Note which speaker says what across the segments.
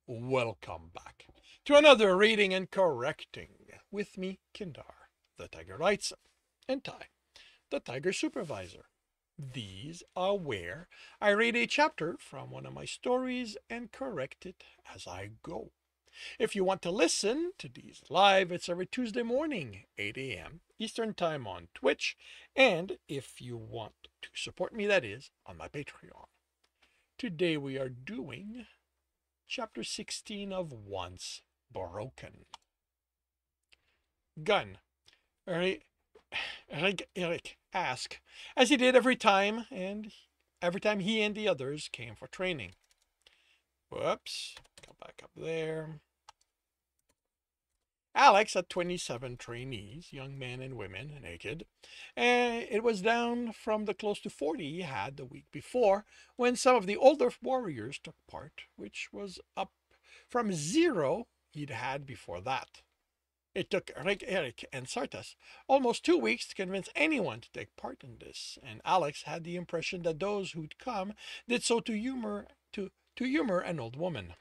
Speaker 1: Welcome back to another reading and correcting with me, Kindar, the Tiger Writes, and Ty, the Tiger Supervisor. These are where I read a chapter from one of my stories and correct it as I go. If you want to listen to these live, it's every Tuesday morning, 8 a.m. Eastern Time on Twitch, and if you want to support me, that is, on my Patreon. Today we are doing Chapter 16 of Once Broken. Gun. Eric asked, as he did every time he and the others came for training. Whoops. Go back up there. Alex had 27 trainees, young men and women, naked, and it was down from the close to 40 he had the week before when some of the older warriors took part, which was up from 0 he'd had before that. It took Eric and Sartas almost 2 weeks to convince anyone to take part in this, and Alex had the impression that those who'd come did so to humor an old woman.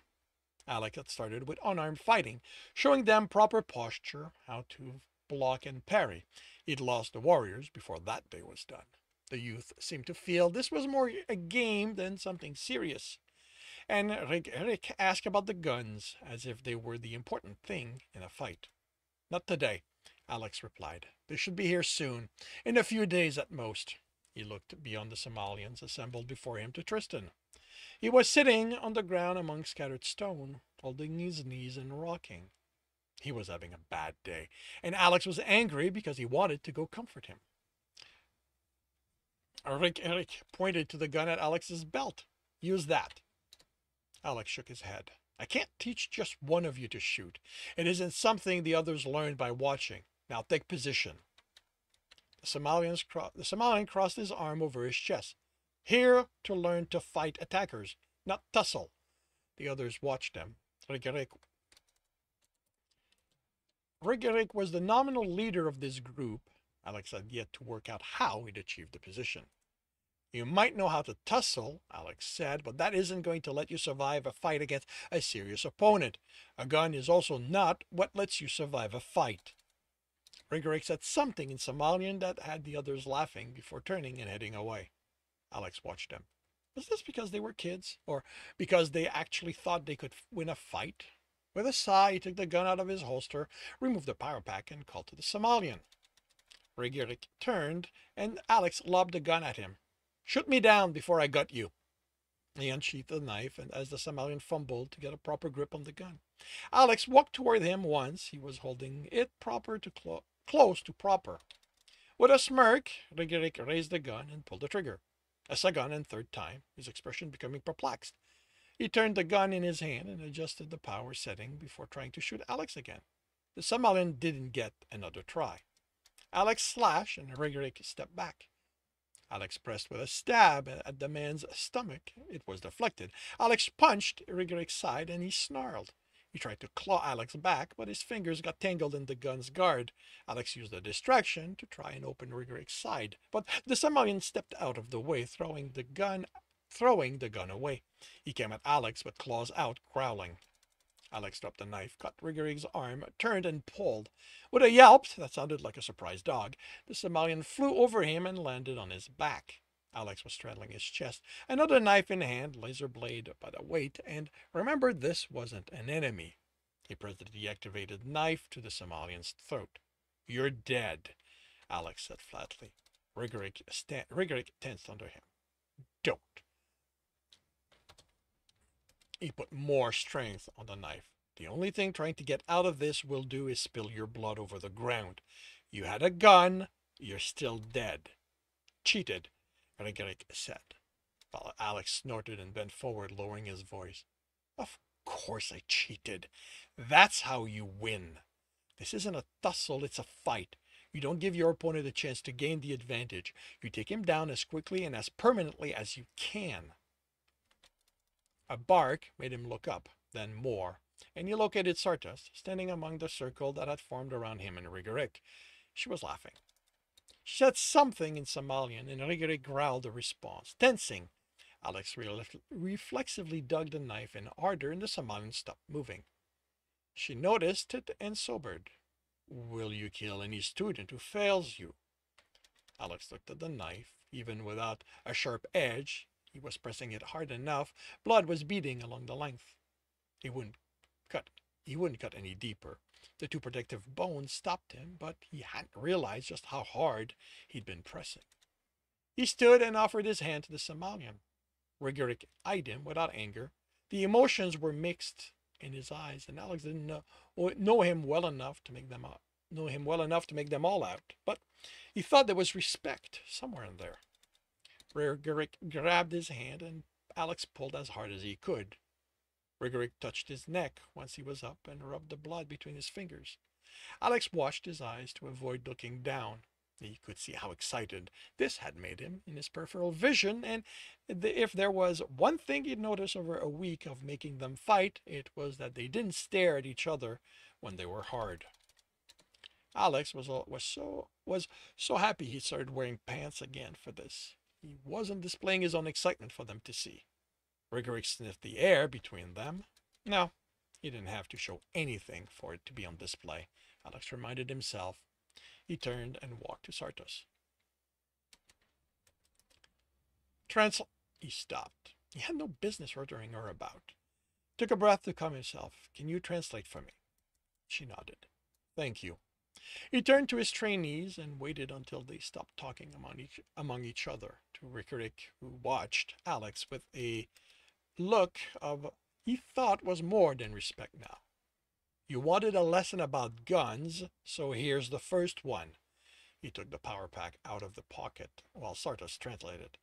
Speaker 1: Alex had started with unarmed fighting, showing them proper posture, how to block and parry. He'd lost the warriors before that day was done. The youth seemed to feel this was more a game than something serious. And Rick asked about the guns, as if they were the important thing in a fight. Not today, Alex replied. They should be here soon, in a few days at most. He looked beyond the Somalians assembled before him to Tristan. He was sitting on the ground among scattered stone, holding his knees and rocking. He was having a bad day, and Alex was angry because he wanted to go comfort him. Eric pointed to the gun at Alex's belt. Use that. Alex shook his head. I can't teach just one of you to shoot. It isn't something the others learned by watching. Now take position. The Somalian crossed his arm over his chest. Here to learn to fight attackers, not tussle. The others watched them. Rigerik was the nominal leader of this group. Alex had yet to work out how he'd achieve the position. You might know how to tussle, Alex said, but that isn't going to let you survive a fight against a serious opponent. A gun is also not what lets you survive a fight. Rigerik said something in Somalian that had the others laughing before turning and heading away. Alex watched them. Was this because they were kids? Or because they actually thought they could win a fight? With a sigh, he took the gun out of his holster, removed the power pack, and called to the Somalian. Rigerik turned, and Alex lobbed the gun at him. Shoot me down before I gut you. He unsheathed the knife, and as the Somalian fumbled to get a proper grip on the gun, Alex walked toward him once he was holding it close to proper. With a smirk, Rigerik raised the gun and pulled the trigger. A second and third time, his expression becoming perplexed. He turned the gun in his hand and adjusted the power setting before trying to shoot Alex again. The Somalian didn't get another try. Alex slashed and Rigerik stepped back. Alex pressed with a stab at the man's stomach. It was deflected. Alex punched Rigerik's side and he snarled. He tried to claw Alex back, but his fingers got tangled in the gun's guard. Alex used a distraction to try and open Rigerik's side, but the Somalian stepped out of the way, throwing the gun away. He came at Alex with claws out, growling. Alex dropped the knife, cut Rigerik's arm, turned and pulled. With a yelp that sounded like a surprised dog, the Somalian flew over him and landed on his back. Alex was straddling his chest, another knife in hand, laser blade by the weight, and remembered this wasn't an enemy. He pressed the deactivated knife to the Somalian's throat. You're dead, Alex said flatly. Rigerik tensed under him. Don't. He put more strength on the knife. The only thing trying to get out of this will do is spill your blood over the ground. You had a gun. You're still dead. Cheated, Rigerik said, while Alex snorted and bent forward, lowering his voice. Of course I cheated. That's how you win. This isn't a tussle, it's a fight. You don't give your opponent a chance to gain the advantage. You take him down as quickly and as permanently as you can. A bark made him look up, then more, and he located Sartas, standing among the circle that had formed around him and Rigerik. She was laughing. She said something in Somalian, and Rigerik growled a response. Tensing, Alex reflexively dug the knife in harder and the Somalian stopped moving. She noticed it and sobered. Will you kill any student who fails you? Alex looked at the knife. Even without a sharp edge, he was pressing it hard enough. Blood was beading along the length. He wouldn't cut. He wouldn't cut any deeper. The two protective bones stopped him, but he hadn't realized just how hard he'd been pressing. He stood and offered his hand to the Somalian. Rigoric eyed him without anger. The emotions were mixed in his eyes, and Alex didn't know him well enough to make them out. Know him well enough to make them all out, but he thought there was respect somewhere in there. Rigoric grabbed his hand, and Alex pulled as hard as he could. Rigoric touched his neck once he was up and rubbed the blood between his fingers. Alex watched his eyes to avoid looking down. He could see how excited this had made him in his peripheral vision, and if there was one thing he'd noticed over a week of making them fight, it was that they didn't stare at each other when they were hard. Alex was so happy he started wearing pants again for this. He wasn't displaying his own excitement for them to see. Rigoric sniffed the air between them. No, he didn't have to show anything for it to be on display, Alex reminded himself. He turned and walked to Sartos. He stopped. He had no business ordering her about. Took a breath to calm himself. Can you translate for me? She nodded. Thank you. He turned to his trainees and waited until they stopped talking among each other. To Rigoric, who watched Alex with a look of he thought was more than respect now. You wanted a lesson about guns, so here's the first one. He took the power pack out of the pocket while Sartos translated.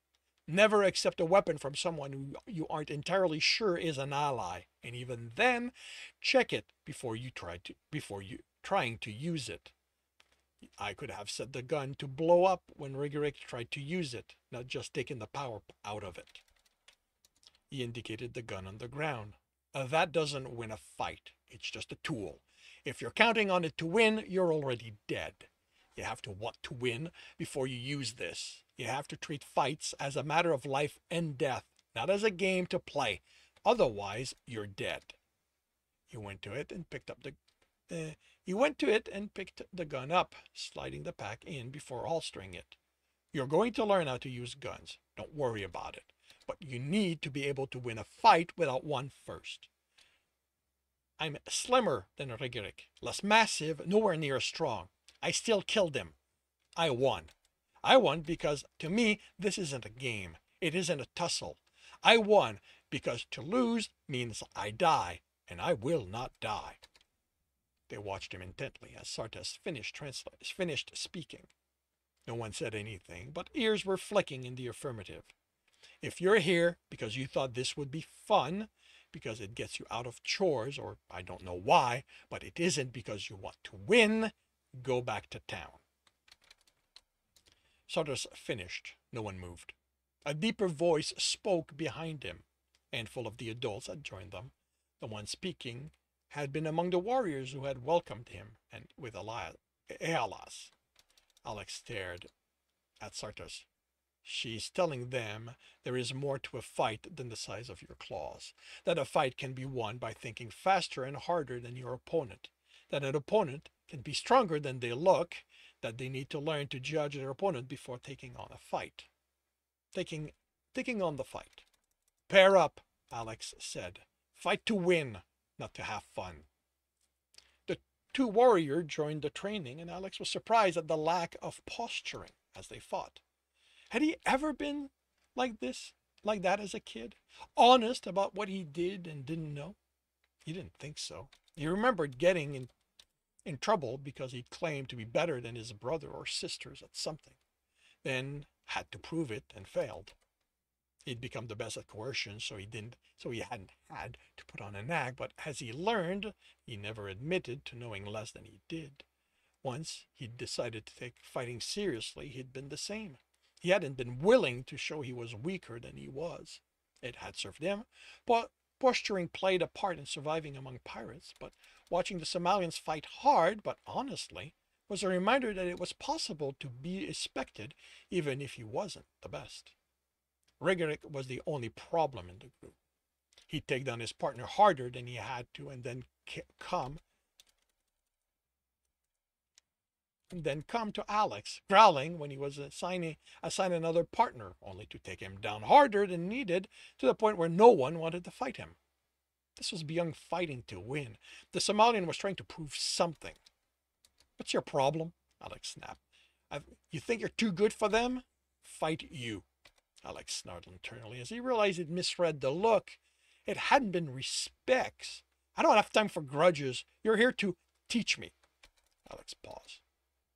Speaker 1: Never accept a weapon from someone who you aren't entirely sure is an ally, and even then, check it before trying to use it. I could have set the gun to blow up when Rigoric tried to use it, not just taking the power out of it. He indicated the gun on the ground. That doesn't win a fight. It's just a tool. If you're counting on it to win, you're already dead. You have to want to win before you use this. You have to treat fights as a matter of life and death, not as a game to play. Otherwise, you're dead. He went to it and picked the gun up, sliding the pack in before holstering it. You're going to learn how to use guns. Don't worry about it. But you need to be able to win a fight without one first. I'm slimmer than Rigoric, less massive, nowhere near as strong. I still killed him. I won. I won because, to me, this isn't a game. It isn't a tussle. I won because to lose means I die, and I will not die. They watched him intently as Sartos finished speaking. No one said anything, but ears were flicking in the affirmative. If you're here because you thought this would be fun, because it gets you out of chores, or I don't know why, but it isn't because you want to win, go back to town. Sartos finished. No one moved. A deeper voice spoke behind him. A handful of the adults had joined them. The one speaking had been among the warriors who had welcomed him, and with Ealas. Alex stared at Sartos. She's telling them there is more to a fight than the size of your claws, that a fight can be won by thinking faster and harder than your opponent, that an opponent can be stronger than they look, that they need to learn to judge their opponent before taking on a fight. Taking on the fight. Pair up, Alex said. Fight to win, not to have fun. The two warriors joined the training, and Alex was surprised at the lack of posturing as they fought. Had he ever been like that as a kid? Honest about what he did and didn't know? He didn't think so. He remembered getting in trouble because he claimed to be better than his brother or sisters at something, then had to prove it and failed. He'd become the best at coercion, so he hadn't had to put on an act, but as he learned, he never admitted to knowing less than he did. Once he'd decided to take fighting seriously, he'd been the same. He hadn't been willing to show he was weaker than he was. It had served him, but posturing played a part in surviving among pirates, but watching the Somalians fight hard, but honestly, was a reminder that it was possible to be respected even if he wasn't the best. Rigerik was the only problem in the group. He'd take down his partner harder than he had to, and then come to Alex, growling when he was assigned another partner, only to take him down harder than needed, to the point where no one wanted to fight him. This was beyond fighting to win. The Somalian was trying to prove something. What's your problem? Alex snapped. You think you're too good for them? Fight you. Alex snarled internally as he realized he'd misread the look. It hadn't been respect. I don't have time for grudges. You're here to teach me. Alex paused.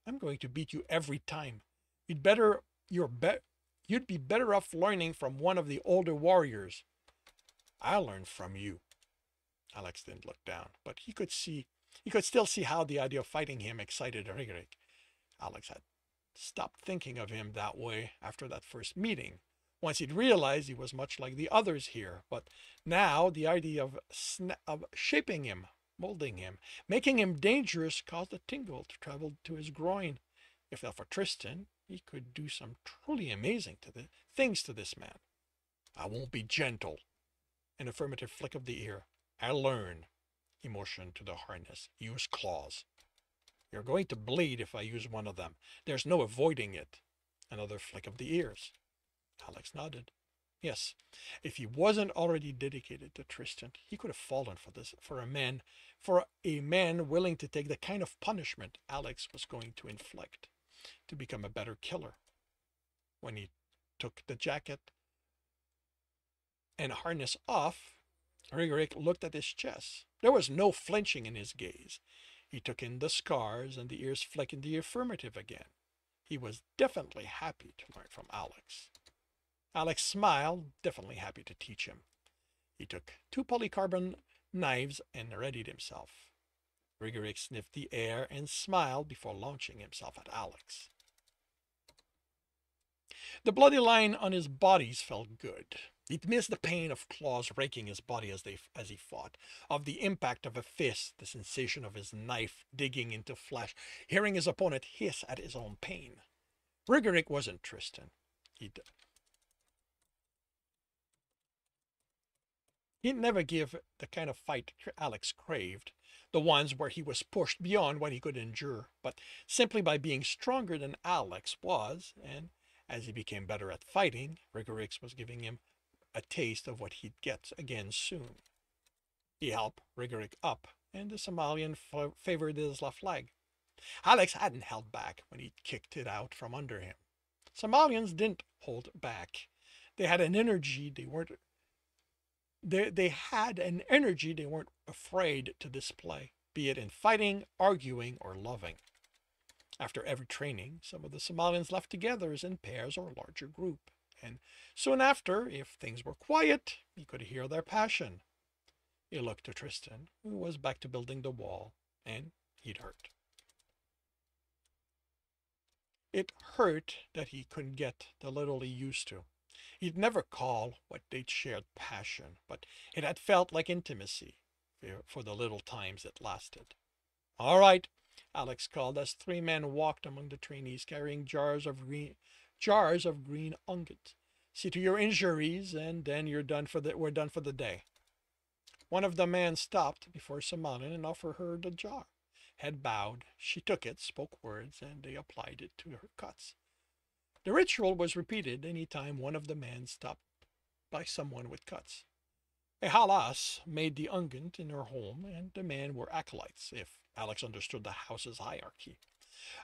Speaker 1: I'm going to beat you every time. You'd be better off learning from one of the older warriors. I'll learn from you. Alex didn't look down, but he could still see how the idea of fighting him excited Rigerik. Alex had stopped thinking of him that way after that first meeting. Once he'd realized he was much like the others here, but now the idea of shaping him, molding him, making him dangerous caused a tingle to travel to his groin. If not for Tristan, he could do some truly amazing things to this man. I won't be gentle. An affirmative flick of the ear. I'll learn. He motioned to the harness. Use claws. You're going to bleed if I use one of them. There's no avoiding it. Another flick of the ears. Alex nodded. Yes, if he wasn't already dedicated to Tristan, he could have fallen for a man willing to take the kind of punishment Alex was going to inflict, to become a better killer. When he took the jacket and harness off, Rigerik looked at his chest. There was no flinching in his gaze. He took in the scars, and the ears flicked in the affirmative again. He was definitely happy to learn from Alex. Alex smiled, definitely happy to teach him. He took 2 polycarbon knives and readied himself. Rigerik sniffed the air and smiled before launching himself at Alex. The bloody line on his bodies felt good. He'd missed the pain of claws raking his body as he fought, of the impact of a fist, the sensation of his knife digging into flesh, hearing his opponent hiss at his own pain. Rigerik wasn't Tristan. He'd never give the kind of fight Alex craved, the ones where he was pushed beyond what he could endure, but simply by being stronger than Alex was, and as he became better at fighting, Rigerik was giving him a taste of what he'd get again soon. He helped Rigerik up, and the Somalian favored his left leg. Alex hadn't held back when he kicked it out from under him. Somalians didn't hold back. They had an energy they weren't afraid to display, be it in fighting, arguing, or loving. After every training, some of the Somalians left together as in pairs or a larger group, and soon after, if things were quiet, he could hear their passion. He looked to Tristan, who was back to building the wall, and he'd hurt. It hurt that he couldn't get the little he used to. He'd never call what they'd shared passion, but it had felt like intimacy for the little times it lasted. All right, Alex called as 3 men walked among the trainees carrying jars of green unguent. See to your injuries, and then we're done for the day. One of the men stopped before Somalian and offered her the jar. Head bowed, she took it, spoke words, and they applied it to her cuts. The ritual was repeated any time one of the men stopped by someone with cuts. A halas made the unguent in her home, and the men were acolytes, if Alex understood the house's hierarchy.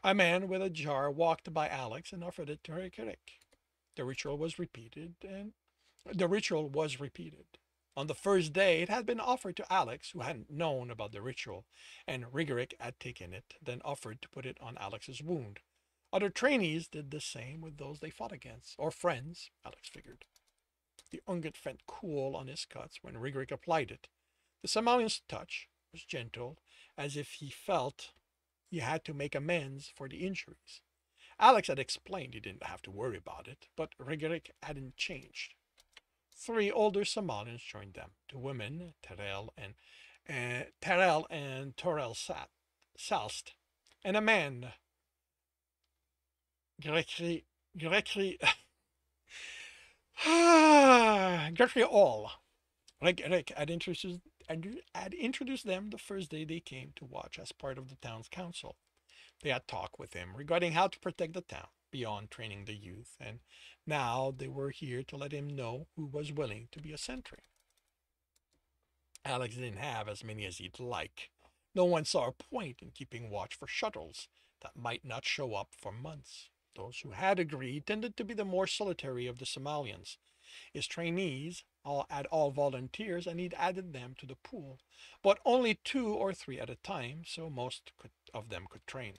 Speaker 1: A man with a jar walked by Alex and offered it to Rigerik. The ritual was repeated. On the first day, it had been offered to Alex, who hadn't known about the ritual, and Rigerik had taken it, then offered to put it on Alex's wound. Other trainees did the same with those they fought against, or friends, Alex figured. The unguent felt cool on his cuts when Rigerik applied it. The Somalian's touch was gentle, as if he felt he had to make amends for the injuries. Alex had explained he didn't have to worry about it, but Rigerik hadn't changed. 3 older Somalians joined them, 2 women, Terrell and Torel Salst, and a man, Grekri Gertrude all. Rick had introduced them the first day they came to watch as part of the town's council. They had talked with him regarding how to protect the town beyond training the youth, and now they were here to let him know who was willing to be a sentry. Alex didn't have as many as he'd like. No one saw a point in keeping watch for shuttles that might not show up for months. Those who had agreed tended to be the more solitary of the Somalians. His trainees had all volunteers, and he'd added them to the pool, but only 2 or 3 at a time, so of them could train.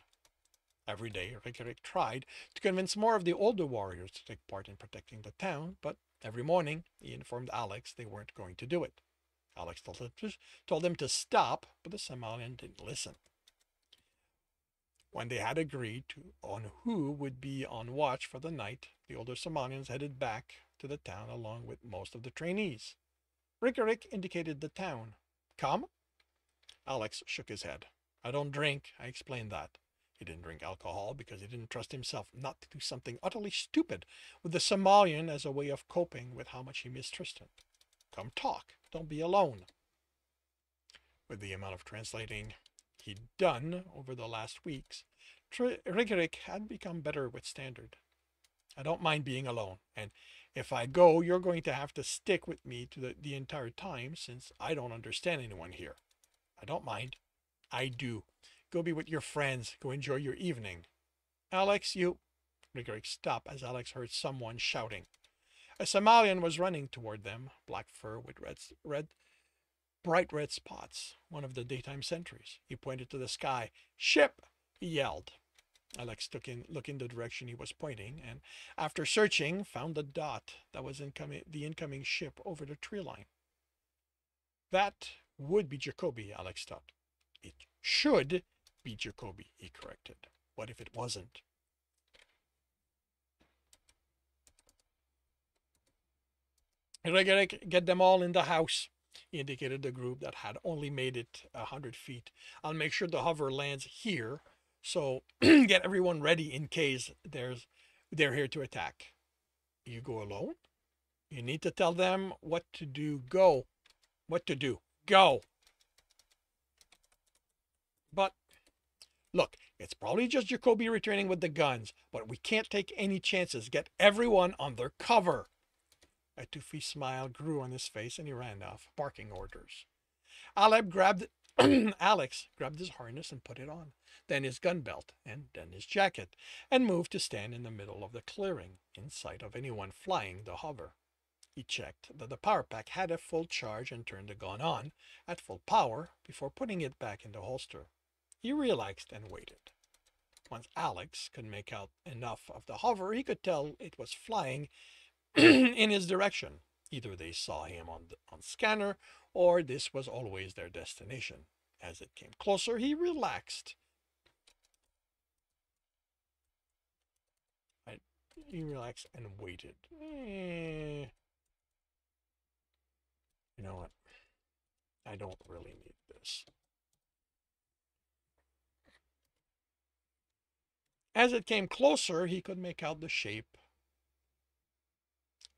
Speaker 1: Every day, Rick tried to convince more of the older warriors to take part in protecting the town, but every morning he informed Alex they weren't going to do it. Alex told them to stop, but the Somalian didn't listen. When they had agreed on who would be on watch for the night, the older Somalians headed back to the town along with most of the trainees. Rick indicated the town. Come? Alex shook his head. I don't drink, I explained that. He didn't drink alcohol because he didn't trust himself not to do something utterly stupid with the Somalian as a way of coping with how much he missed Tristan. Come talk. Don't be alone. With the amount of translating he'd done over the last weeks, Rick had become better with standard. I don't mind being alone, and if I go, you're going to have to stick with me to the entire time since I don't understand anyone here. I don't mind. I do. Go be with your friends. Go enjoy your evening. Alex, you... Rick stopped as Alex heard someone shouting. A Somalian was running toward them, black fur with bright red spots, one of the daytime sentries. He pointed to the sky. Ship! He yelled. Alex looked in the direction he was pointing, and after searching, found the dot that was the incoming ship over the tree line. That would be Jacoby, Alex thought. It should be Jacoby, he corrected. What if it wasn't? Get them all in the house. He indicated the group that had only made it 100 feet. I'll make sure the hover lands here, so get everyone ready in case they're here to attack. You go alone? You need to tell them what to do. Go. What to do. Go. But, look, it's probably just Jacoby returning with the guns, but we can't take any chances. Get everyone on their cover. A toothy smile grew on his face, and he ran off, barking orders. Alex grabbed his harness and put it on, then his gun belt, and then his jacket, and moved to stand in the middle of the clearing, in sight of anyone flying the hover. He checked that the power pack had a full charge and turned the gun on at full power before putting it back in the holster. He relaxed and waited. Once Alex could make out enough of the hover, he could tell it was flying in his direction. Either they saw him on scanner, or this was always their destination. As it came closer, he relaxed. He relaxed and waited. You know what? I don't really need this. As it came closer, he could make out the shape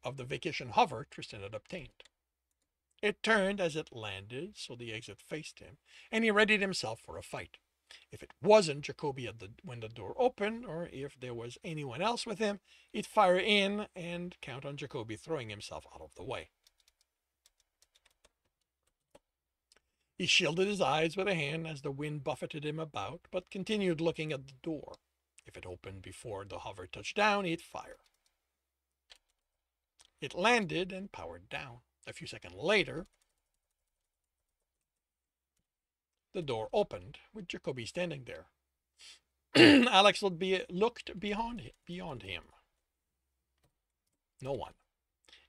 Speaker 1: of the vacation hover Tristan had obtained. It turned as it landed, so the exit faced him, and he readied himself for a fight. If it wasn't Jacoby when the door opened, or if there was anyone else with him, he'd fire in and count on Jacoby throwing himself out of the way. He shielded his eyes with a hand as the wind buffeted him about, but continued looking at the door. If it opened before the hover touched down, he'd fire. It landed and powered down. A few seconds later, the door opened with Jacoby standing there. Alex looked beyond him. No one.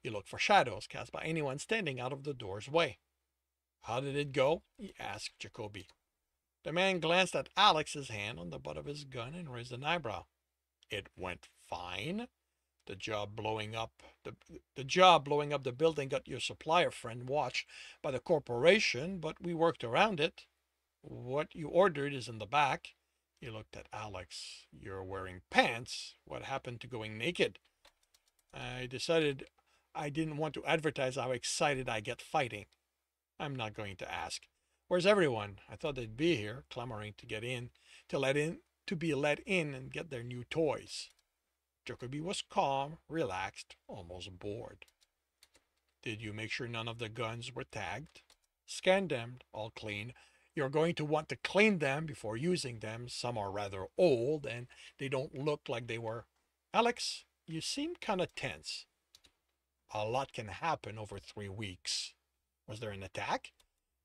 Speaker 1: He looked for shadows cast by anyone standing out of the door's way. How did it go? He asked Jacoby. The man glanced at Alex's hand on the butt of his gun and raised an eyebrow. It went fine. The job blowing up the building got your supplier friend watched by the corporation, but we worked around it. What you ordered is in the back. He looked at Alex. You're wearing pants. What happened to going naked? I decided I didn't want to advertise how excited I get fighting. I'm not going to ask. Where's everyone? I thought they'd be here, clamoring to get in, to be let in and get their new toys. Jacoby was calm, relaxed, almost bored. Did you make sure none of the guns were tagged? Scan them, all clean. You're going to want to clean them before using them. Some are rather old and they don't look like they were. Alex, you seem kind of tense. A lot can happen over 3 weeks. Was there an attack?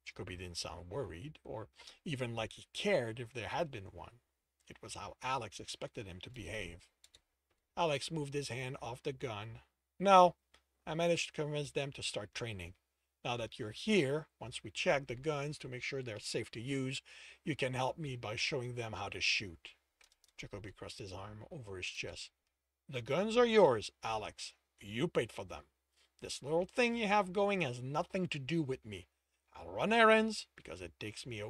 Speaker 1: Jacoby didn't sound worried, or even like he cared if there had been one. It was how Alex expected him to behave. Alex moved his hand off the gun. No, I managed to convince them to start training. Now that you're here, once we check the guns to make sure they're safe to use, you can help me by showing them how to shoot. Jacoby crossed his arm over his chest. The guns are yours, Alex. You paid for them. This little thing you have going has nothing to do with me. I'll run errands because it takes me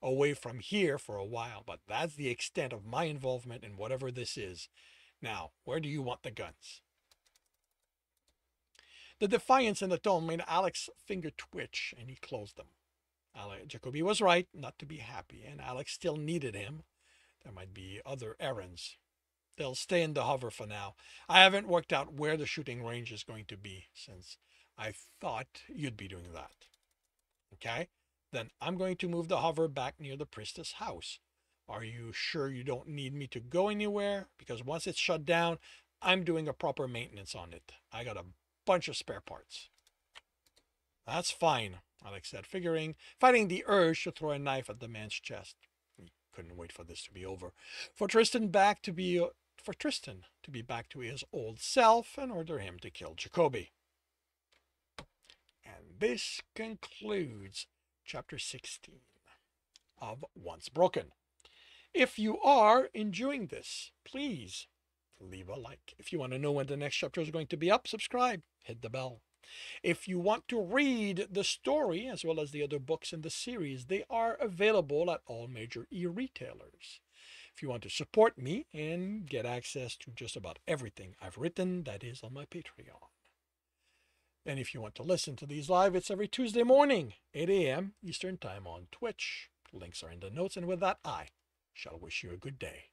Speaker 1: away from here for a while, but that's the extent of my involvement in whatever this is. Now, where do you want the guns? The defiance in the tone made Alex's finger twitch, and he closed them. Jacoby was right not to be happy, and Alex still needed him. There might be other errands. They'll stay in the hover for now. I haven't worked out where the shooting range is going to be, since I thought you'd be doing that. Okay? Then I'm going to move the hover back near the priestess' house. Are you sure you don't need me to go anywhere? Because once it's shut down, I'm doing a proper maintenance on it. I got a bunch of spare parts. That's fine, Alex said, fighting the urge to throw a knife at the man's chest. He couldn't wait for this to be over. For Tristan to be back to his old self and order him to kill Jacoby. And this concludes chapter 16 of Once Broken. If you are enjoying this, please leave a like. If you want to know when the next chapter is going to be up, subscribe, hit the bell. If you want to read the story as well as the other books in the series, they are available at all major e-retailers. If you want to support me and get access to just about everything I've written, that is on my Patreon. And if you want to listen to these live, it's every Tuesday morning, 8 a.m. Eastern Time on Twitch. Links are in the notes, and with that, I shall wish you a good day.